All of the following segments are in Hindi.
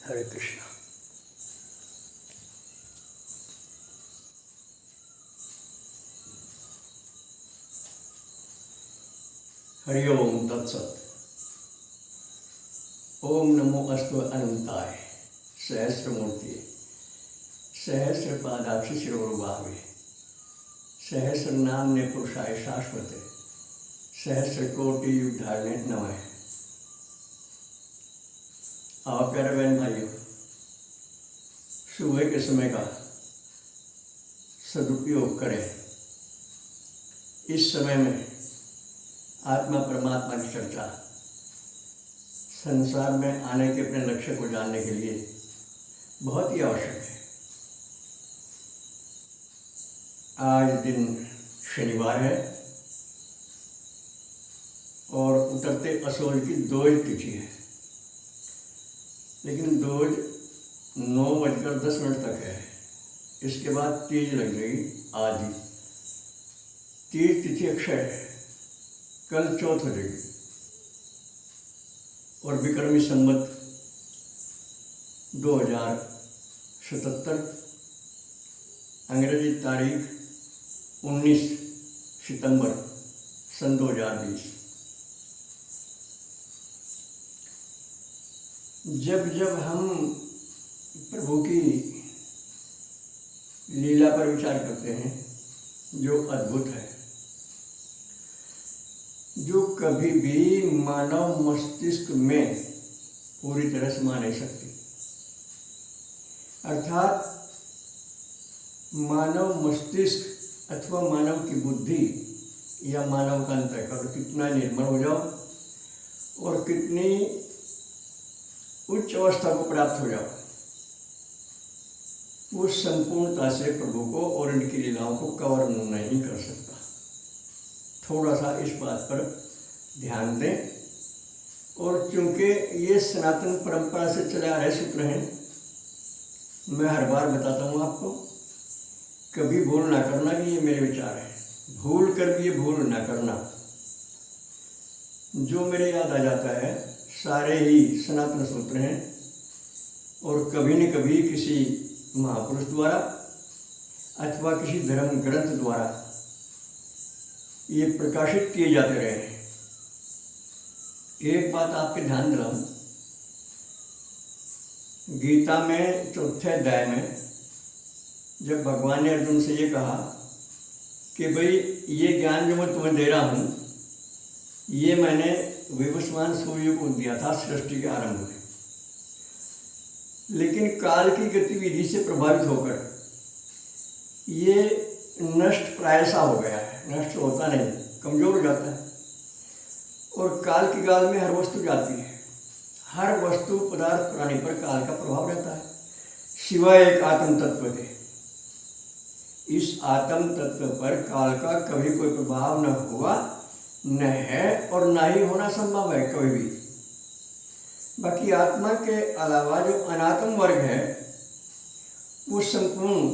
हरे कृष्णा। हरि ओम तत्सत। ओम नमो अस्तु अनंताय सहस्रमूर्ति सहस्र पादाक्षि शिरोरुभावे सहस्र नामने पुरुषाय शाश्वते सहस्र कोटि युद्धारण्य नमः। आप प्यारे बहन भाइयों, सुबह के समय का सदुपयोग करें। इस समय में आत्मा परमात्मा की चर्चा, संसार में आने के अपने लक्ष्य को जानने के लिए बहुत ही आवश्यक है। आज दिन शनिवार है और उतरते असोज की दोज तिथि है, लेकिन दोज 9:10 तक है। इसके बाद तीज लग गई आदि। तीज तिथि अक्षय है, कल चौथ हो जाएगी और विक्रमी संवत 2077 अंग्रेजी तारीख 19 सितंबर सन 2020। जब जब हम प्रभु की लीला पर विचार करते हैं, जो अद्भुत है, जो कभी भी मानव मस्तिष्क में पूरी तरह समा नहीं सकती, अर्थात मानव मस्तिष्क अथवा मानव की बुद्धि या मानव का अंतःकरण कितना निर्मल हो जाओ और कितनी उच्च अवस्था को प्राप्त हो जाओ, वो संपूर्णता से प्रभु को और इनकी लीलाओं को कवर नहीं कर सकता। थोड़ा सा इस बात पर ध्यान दें। और चूंकि ये सनातन परंपरा से चले आ रहे सूत्र हैं, मैं हर बार बताता हूँ आपको, कभी भूल ना करना कि ये मेरे विचार हैं। भूल कर भी ये भूल ना करना। जो मेरे याद आ जाता है सारे ही सनातन सूत्र हैं और कभी न कभी किसी महापुरुष द्वारा अथवा किसी धर्म ग्रंथ द्वारा ये प्रकाशित किए जाते रहे हैं। एक बात आपके ध्यान दिलाऊं, गीता में 4थे अध्याय में जब भगवान ने अर्जुन से ये कहा कि भाई ये ज्ञान जो मैं तुम्हें दे रहा हूँ, ये मैंने विवस्वान सूर्य को दिया था सृष्टि के आरंभ में, लेकिन काल की गतिविधि से प्रभावित होकर ये नष्ट प्रायसा हो गया है। नष्ट होता नहीं, कमजोर हो जाता है। और काल की गाल में हर वस्तु जाती है, हर वस्तु पदार्थ प्राणी पर काल का प्रभाव रहता है, सिवाय एक आत्म तत्व के। इस आत्म तत्व पर काल का कभी कोई प्रभाव न हुआ, न है और न ही होना संभव है कभी भी। बाकी आत्मा के अलावा जो अनात्म वर्ग है वो संपूर्ण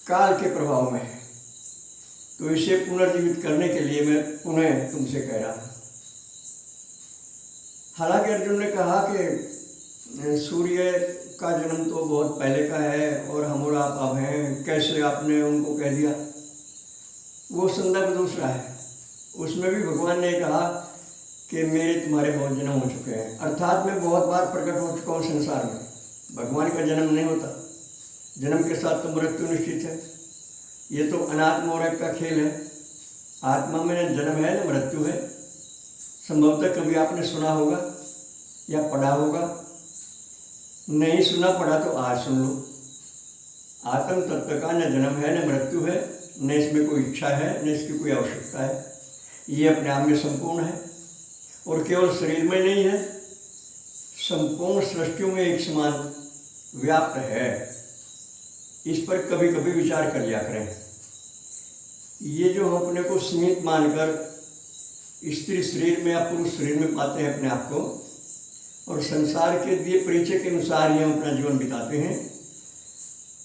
काल के प्रभाव में है। तो इसे पुनर्जीवित करने के लिए मैं पुनः तुमसे कह रहा हूँ। हालांकि अर्जुन ने कहा कि सूर्य का जन्म तो बहुत पहले का है और हम और आप अब हैं, कैसे आपने उनको कह दिया। वो संदर्भ दूसरा है। उसमें भी भगवान ने कहा कि मेरे तुम्हारे बहुत जन्म हो चुके हैं, अर्थात मैं बहुत बार प्रकट हो चुका हूँ संसार में। भगवान का जन्म नहीं होता, जन्म के साथ तो मृत्यु निश्चित है। ये तो अनात्म और का खेल है। आत्मा में न जन्म है न मृत्यु है। संभवतः कभी आपने सुना होगा या पढ़ा होगा, नहीं सुना पढ़ा तो आज सुन लो। आत्म तत्व का न जन्म है न मृत्यु है, न इसमें कोई इच्छा है न इसकी कोई आवश्यकता है। ये अपने आप में संपूर्ण है और केवल शरीर में नहीं है, संपूर्ण सृष्टियों में एक समान व्याप्त है। इस पर कभी कभी विचार कर लिया करें। ये जो हम अपने को सीमित मानकर स्त्री शरीर में या पुरुष शरीर में पाते हैं अपने आप को, और संसार के दिए परिचय के अनुसार ही हम अपना जीवन बिताते हैं,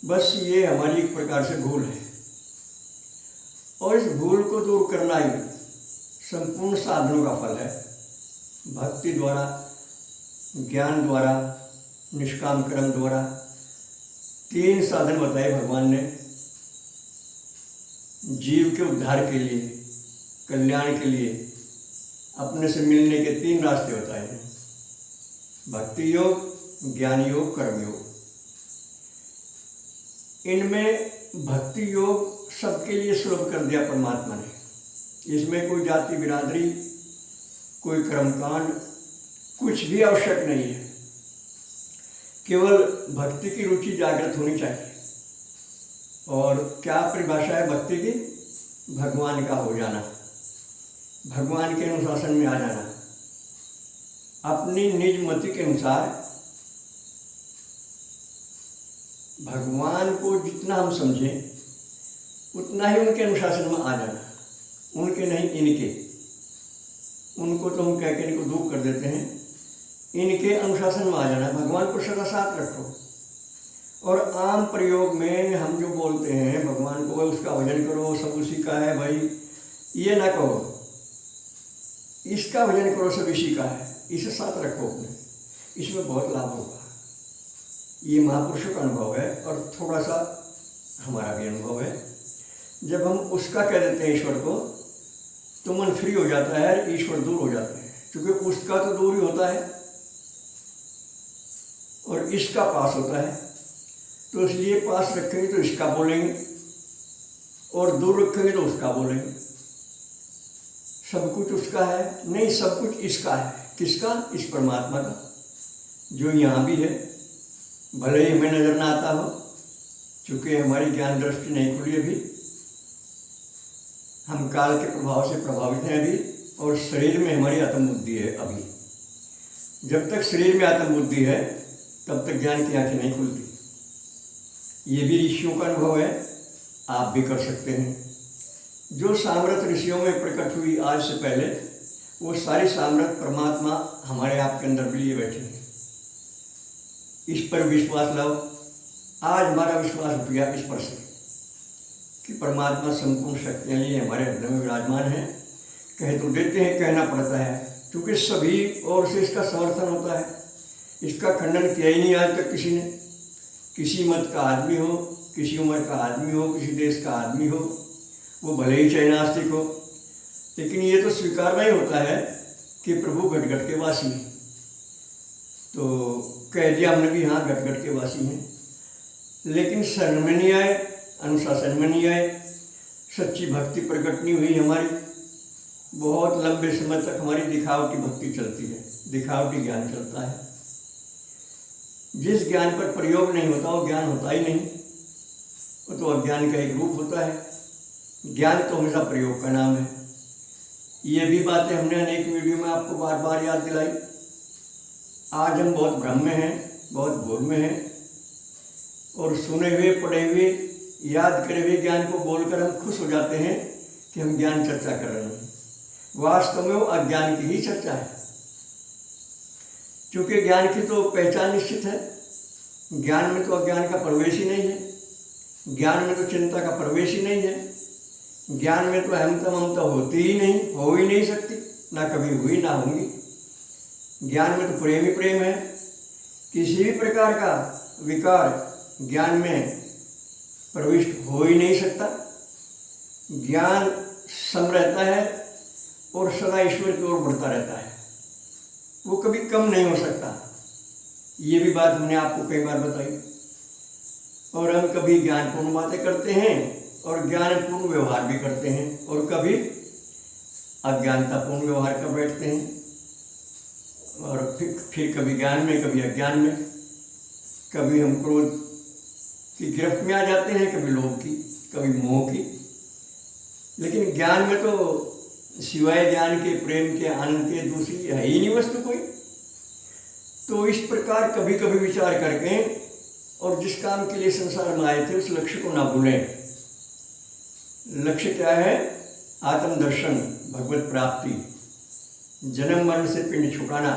बस ये हमारी एक प्रकार से भूल है। और इस भूल को दूर करना ही संपूर्ण साधनों का फल है। भक्ति द्वारा, ज्ञान द्वारा, निष्काम कर्म द्वारा 3 साधन बताए भगवान ने जीव के उद्धार के लिए, कल्याण के लिए, अपने से मिलने के 3 रास्ते बताए हैं। भक्ति योग, ज्ञान योग, कर्म योग। इनमें भक्ति योग सबके लिए सुलभ कर दिया परमात्मा ने। इसमें कोई जाति बिरादरी, कोई कर्मकांड, कुछ भी आवश्यक नहीं है। केवल भक्ति की रुचि जागृत होनी चाहिए। और क्या परिभाषा है भक्ति की? भगवान का हो जाना, भगवान के अनुशासन में आ जाना, अपनी निज मति के अनुसार भगवान को जितना हम समझें उतना ही उनके अनुशासन में आ जाना। उनके नहीं, इनके। उनको तो हम कह के इनको दूर कर देते हैं, इनके अनुशासन में आ जाना। भगवान को सदा साथ रखो। और आम प्रयोग में हम जो बोलते हैं भगवान को, उसका भजन करो, सब उसी का है भाई, ये ना कहो। इसका भजन करो, सब इसी का है, इसे साथ रखो अपने, इसमें बहुत लाभ होगा। ये महापुरुषों का अनुभव है और थोड़ा सा हमारा भी अनुभव है। जब हम उसका कह देते हैं ईश्वर को, तो मन फ्री हो जाता है, ईश्वर दूर हो जाते हैं। क्योंकि उसका तो दूर ही होता है और इसका पास होता है, तो इसलिए पास रखेंगे तो इसका बोलेंगे और दूर रखेंगे तो उसका बोलेंगे। सब कुछ उसका है नहीं, सब कुछ इसका है। किसका? इस परमात्मा का, जो यहाँ भी है, भले ही हमें नजर ना आता हो, चूँकि हमारी ज्ञान दृष्टि नहीं खुली अभी, हम काल के प्रभाव से प्रभावित हैं अभी, और शरीर में हमारी आत्मबुद्धि है अभी। जब तक शरीर में आत्मबुद्धि है तब तक ज्ञान की आंखें नहीं खुलती। ये भी ऋषियों का अनुभव है, आप भी कर सकते हैं। जो सामर्थ्य ऋषियों में प्रकट हुई आज से पहले, वो सारी सामर्थ्य परमात्मा हमारे आपके अंदर भी लिए बैठे हैं। इस पर विश्वास लाओ। आज हमारा विश्वास उठ गया इस पर से कि परमात्मा संपूर्ण शक्तियाँ लिए हमारे हृदय में विराजमान हैं। कह तो देते हैं, कहना पड़ता है, क्योंकि सभी ओर से इसका समर्थन होता है। इसका खंडन किया ही नहीं आज तक किसी ने। किसी मत का आदमी हो, किसी उम्र का आदमी हो, किसी देश का आदमी हो, वो भले ही चाहे नास्तिक हो, लेकिन ये तो स्वीकारना ही होता है कि प्रभु घट घट के वासी हैं। तो कह दिया हमने भी, हाँ घट घट के वासी हैं, लेकिन शरण में नहीं आए, अनुशासन में नहीं आए, सच्ची भक्ति प्रकट नहीं हुई हमारी। बहुत लंबे समय तक हमारी दिखावटी भक्ति चलती है, दिखावटी ज्ञान चलता है। जिस ज्ञान पर प्रयोग नहीं होता वो ज्ञान होता ही नहीं, वो तो अज्ञान का एक रूप होता है। ज्ञान तो हमेशा प्रयोग का नाम है। ये भी बातें हमने अनेक वीडियो में आपको बार बार याद दिलाई। आज हम बहुत भ्रम में हैं, बहुत भूल में हैं, और सुने हुए, पढ़े हुए, याद करे हुए ज्ञान को बोलकर हम खुश हो जाते हैं कि हम ज्ञान चर्चा कर रहे हैं। वास्तव में वो अज्ञान की ही चर्चा है, क्योंकि ज्ञान की तो पहचान निश्चित है। ज्ञान में तो अज्ञान का प्रवेश ही नहीं है, ज्ञान में तो चिंता का प्रवेश ही नहीं है, ज्ञान में तो अहमता ममता होती ही नहीं, हो ही नहीं सकती, ना कभी हुई ना होंगी। ज्ञान में तो प्रेम ही प्रेम है। किसी भी प्रकार का विकार ज्ञान में प्रविष्ट हो ही नहीं सकता। ज्ञान सम रहता है और सदा ईश्वर की ओर बढ़ता रहता है, वो कभी कम नहीं हो सकता। ये भी बात हमने आपको कई बार बताई। और हम कभी ज्ञानपूर्ण बातें करते हैं और ज्ञानपूर्ण व्यवहार भी करते हैं, और कभी अज्ञानतापूर्ण व्यवहार कर बैठते हैं, और फिर कभी ज्ञान में, कभी अज्ञान में। कभी हम क्रोध की गिरफ्त में आ जाते हैं, कभी लोभ की, कभी मोह की। लेकिन ज्ञान में तो सिवाय ज्ञान के, प्रेम के, आनंद के दूसरी है ही नहीं वस्तु कोई। तो इस प्रकार कभी कभी विचार करके, और जिस काम के लिए संसार में आए थे उस लक्ष्य को ना भूलें। लक्ष्य क्या है? आत्मदर्शन, भगवत प्राप्ति, जन्म मरण से पिंड छुटाना।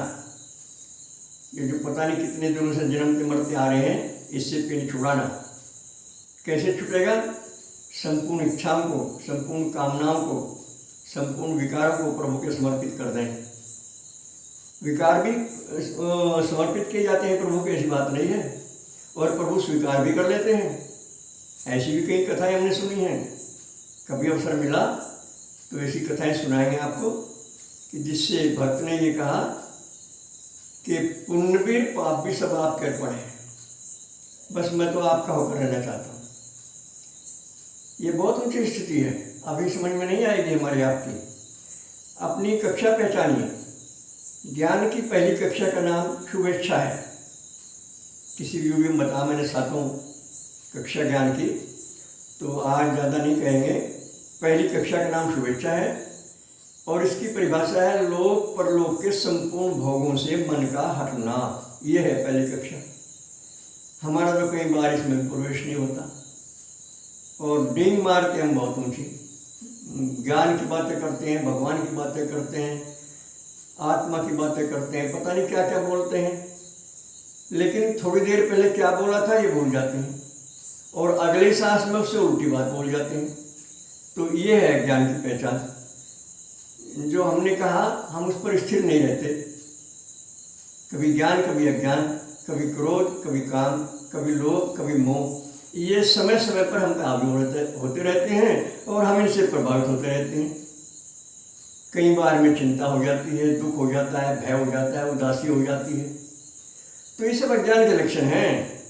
ये जो पता नहीं कितने दिनों से जन्मते मरते आ रहे हैं, इससे पिंड छुटाना। कैसे छूटेगा? संपूर्ण इच्छाओं को, संपूर्ण कामनाओं को, संपूर्ण विकारों को प्रभु के समर्पित कर दें। विकार भी समर्पित किए जाते हैं प्रभु की, ऐसी बात नहीं है, और प्रभु स्वीकार भी कर लेते हैं। ऐसी भी कई कथाएं हमने सुनी हैं। कभी अवसर मिला तो ऐसी कथाएं सुनाएंगे आपको कि जिससे भक्त ने ये कहा कि पुण्य भी पाप भी सब आप कर पड़े, बस मैं तो आपका होकर रहना चाहता हूँ। ये बहुत ऊंची स्थिति है, अभी समझ में नहीं आएगी हमारे आपकी। अपनी कक्षा पहचानिए। ज्ञान की पहली कक्षा का नाम शुभेच्छा है। किसी भी में बता मैंने 7वीं कक्षा ज्ञान की, तो आज ज़्यादा नहीं कहेंगे। पहली कक्षा का नाम शुभेच्छा है और इसकी परिभाषा है लोक परलोक के संपूर्ण भोगों से मन का हटना। ये है पहली कक्षा। हमारा तो कई बार इसमें प्रवेश नहीं होता और डींग मारते हम बहुत ऊंची। ज्ञान की बातें करते हैं, भगवान की बातें करते हैं, आत्मा की बातें करते हैं, पता नहीं क्या क्या बोलते हैं, लेकिन थोड़ी देर पहले क्या बोला था ये भूल जाते हैं और अगले सांस में उससे उल्टी बात बोल जाते हैं। तो ये है ज्ञान की पहचान। जो हमने कहा हम उस पर स्थिर नहीं रहते, कभी ज्ञान कभी अज्ञान, कभी क्रोध कभी काम, कभी लोभ कभी मोह, ये समय समय पर हम काबू होते रहते हैं और हम इनसे प्रभावित होते रहते हैं। कई बार में चिंता हो जाती है, दुख हो जाता है, भय हो जाता है, उदासी हो जाती है। तो ये सब अज्ञान के लक्षण हैं।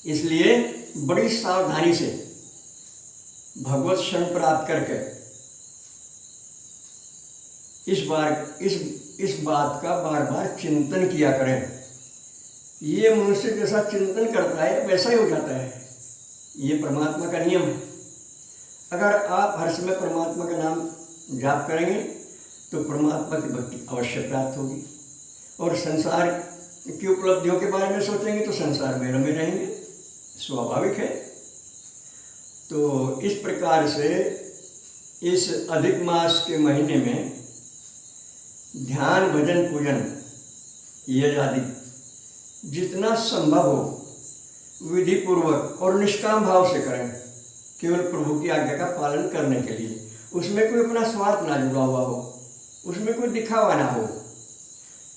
इसलिए बड़ी सावधानी से भगवत शरण प्राप्त करके इस बात का बार बार चिंतन किया करें। ये मनुष्य जैसा चिंतन करता है वैसा ही हो जाता है। ये परमात्मा का नियम है। अगर आप हर समय परमात्मा का नाम जाप करेंगे तो परमात्मा की भक्ति अवश्य प्राप्त होगी और संसार की उपलब्धियों के बारे में सोचेंगे तो संसार में रमे रहेंगे, स्वाभाविक है। तो इस प्रकार से इस अधिक मास के महीने में ध्यान भजन पूजन यज्ञ आदि जितना संभव हो विधि पूर्वक और निष्काम भाव से करें, केवल प्रभु की आज्ञा का पालन करने के लिए। उसमें कोई अपना स्वार्थ ना जुड़ा हुआ हो, उसमें कोई दिखावा ना हो,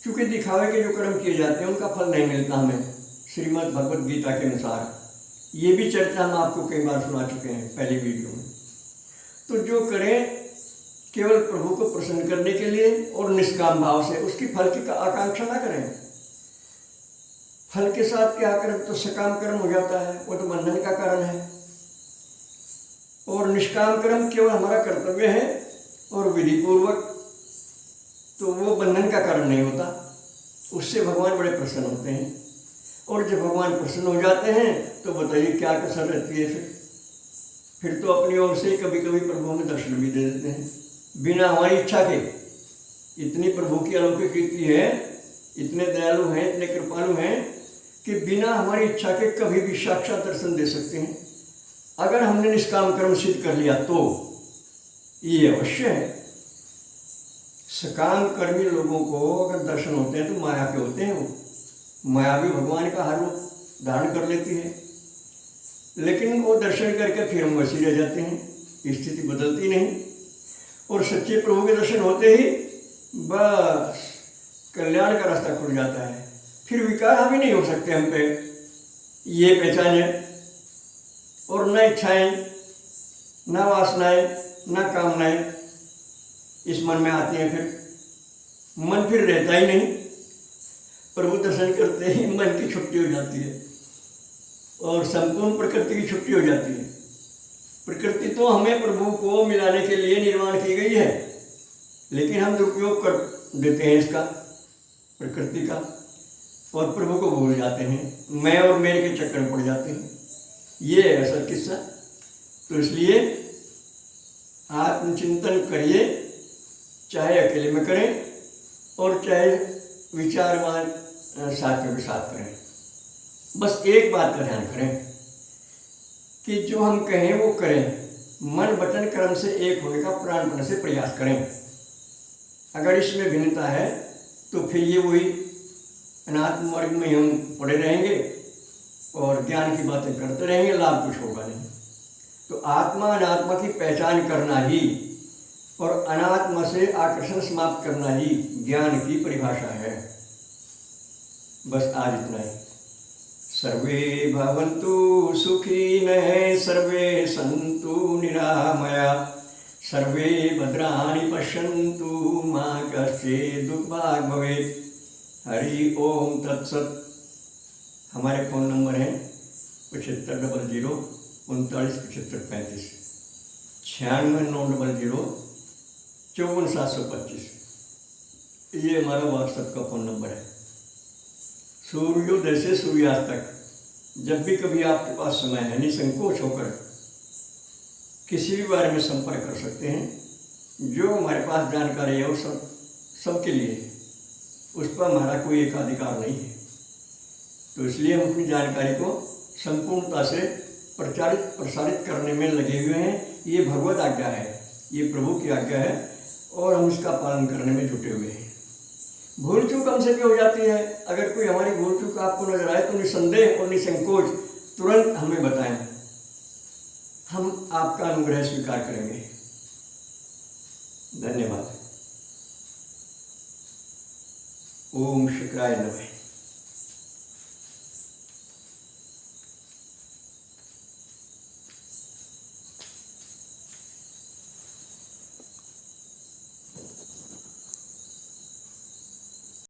क्योंकि दिखावे के जो कर्म किए जाते हैं उनका फल नहीं मिलता हमें श्रीमद् भगवद गीता के अनुसार। ये भी चर्चा हम आपको कई बार सुना चुके हैं पहली वीडियो में। तो जो करें केवल प्रभु को प्रसन्न करने के लिए और निष्काम भाव से, उसकी फल की आकांक्षा ना करें। फल के साथ क्या कर्म तो सकाम कर्म हो जाता है, वो तो बंधन का कारण है। और निष्काम कर्म केवल हमारा कर्तव्य है और विधि पूर्वक तो वो बंधन का कारण नहीं होता। उससे भगवान बड़े प्रसन्न होते हैं और जब भगवान प्रसन्न हो जाते हैं तो बताइए क्या कसर रहती है। फिर तो अपनी ओर से कभी कभी प्रभु हमें दर्शन भी दे देते हैं बिना हमारी इच्छा के। इतनी प्रभु की अलौकिक रीति है, इतने दयालु हैं, इतने कृपालु हैं कि बिना हमारी इच्छा के कभी भी साक्षात दर्शन दे सकते हैं। अगर हमने निष्काम कर्म सिद्ध कर लिया तो ये अवश्य है। सकाम कर्मी लोगों को अगर दर्शन होते हैं तो माया के होते हैं। वो माया भी भगवान का हर रूप धारण कर लेती है, लेकिन वो दर्शन करके फिर हम वैसे रह जाते हैं, स्थिति बदलती नहीं। और सच्चे प्रभु के दर्शन होते ही बस कल्याण का रास्ता खुल जाता है। फिर विकार हावी नहीं हो सकते हम पे, ये पहचाने। और न इच्छाएं, न वासनाएं, न कामनाएं इस मन में आती हैं। फिर मन फिर रहता ही नहीं। प्रभु दर्शन करते ही मन की छुट्टी हो जाती है और संपूर्ण प्रकृति की छुट्टी हो जाती है। प्रकृति तो हमें प्रभु को मिलाने के लिए निर्माण की गई है, लेकिन हम दुरुपयोग कर देते हैं इसका, प्रकृति का, और प्रभु को भूल जाते हैं। मैं और मेरे के चक्कर में पड़ जाते हैं। ये है असल किस्सा। तो इसलिए आत्मचिंतन करिए, चाहे अकेले में करें और चाहे विचारवान साथियों के साथ करें। बस एक बात का ध्यान करें कि जो हम कहें वो करें। मन वचन कर्म से एक होने का प्राणपण से प्रयास करें। अगर इसमें भिन्नता है तो फिर ये वही अनात्म मार्ग में हम पड़े रहेंगे और ज्ञान की बातें करते रहेंगे, लाभ कुछ होगा नहीं। तो आत्मा अनात्मा की पहचान करना ही और अनात्मा से आकर्षण समाप्त करना ही ज्ञान की परिभाषा है। बस आज इतना ही। सर्वे भवन्तु सुखिनः, सर्वे सन्तु निरामया, सर्वे भद्राणि पश्यन्तु, मा कश्चित् दुर्भाग् भवेत्। हरि ओम तत्सत। हमारे फ़ोन नंबर हैं 7500 39 75 35, 96 900 54 725। ये हमारा व्हाट्सएप का फ़ोन नंबर है। सूर्योदय से सूर्यास्त तक जब भी कभी आपके पास समय है, निसंकोच होकर किसी भी बारे में संपर्क कर सकते हैं। जो हमारे पास जानकारी है वो सबके लिए है, उस पर हमारा कोई एकाधिकार नहीं है। तो इसलिए हम अपनी जानकारी को संपूर्णता से प्रसारित करने में लगे हुए हैं। ये भगवत आज्ञा है, ये प्रभु की आज्ञा है और हम इसका पालन करने में जुटे हुए हैं। भूल चूक हमसे भी हो जाती है। अगर कोई हमारी भूल चूक आपको नजर आए तो निसंदेह और निसंकोच तुरंत हमें बताएं, हम आपका अनुग्रह स्वीकार करेंगे। धन्यवाद। ओम शुक्राय नमः।